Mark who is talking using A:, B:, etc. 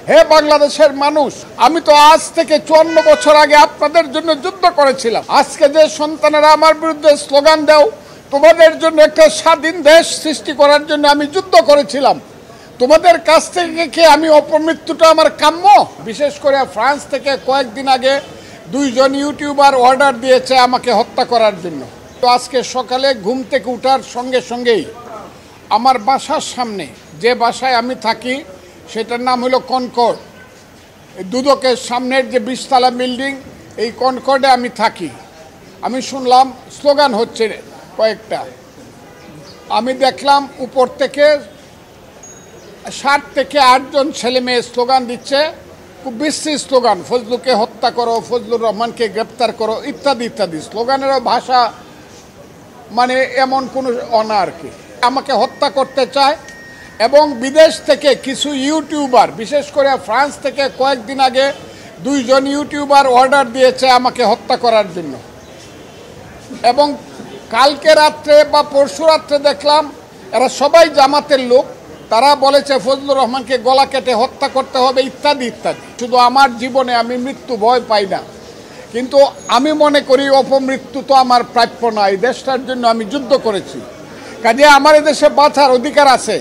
A: হে বাংলাদেশের মানুষ, আমি তো আজ থেকে 54 বছর আগে আপনাদের জন্য যুদ্ধ করেছিলাম। আজকে যে সন্তানেরা আমার বিরুদ্ধে স্লোগান দাও, তোমাদের জন্য একটা স্বাধীন দেশ সৃষ্টি করার জন্য আমি যুদ্ধ করেছিলাম। তোমাদের কাছ থেকে কি আমি অপমৃত্যুটা আমার কাম্য? বিশেষ করে ফ্রান্স থেকে কয়েকদিন আগে 2 জন ইউটিউবার অর্ডার দিয়েছে আমাকে হত্যা করার জন্য। তো আজকে সকালে ঘুম থেকে ওঠার সঙ্গে সঙ্গেই আমার বাসার সামনে, যে বাসায় আমি থাকি সেটার নাম হলো কনকর্ড, দুদকের সামনের যে 20 তলা বিল্ডিং, এই কনকর্ডে আমি থাকি। আমি শুনলাম স্লোগান হচ্ছে কয়েকটা। আমি দেখলাম উপর থেকে 7 থেকে 8 জন ছেলে মেয়ে স্লোগান দিচ্ছে, খুব বিশ্রী স্লোগান, ফজলুকে হত্যা করো, ফজলুর রহমানকে গ্রেপ্তার করো, ইত্যাদি ইত্যাদি। স্লোগানেরও ভাষা মানে এমন কোনো অনা আর কি। আমাকে হত্যা করতে চায় এবং বিদেশ থেকে কিছু ইউটিউবার, বিশেষ করে ফ্রান্স থেকে কয়েকদিন আগে 2 জন ইউটিউবার অর্ডার দিয়েছে আমাকে হত্যা করার জন্য। এবং কালকে রাত্রে বা পরশু রাত্রে দেখলাম এরা সবাই জামাতের লোক, তারা বলেছে ফজলুর রহমানকে গলা কেটে হত্যা করতে হবে, ইত্যাদি ইত্যাদি। শুধু আমার জীবনে আমি মৃত্যু ভয় পাই না, কিন্তু আমি মনে করি অপমৃত্যু তো আমার প্রাপ্য না। এই দেশটার জন্য আমি যুদ্ধ করেছি, কাজে আমার এদেশে বাঁচার অধিকার আছে।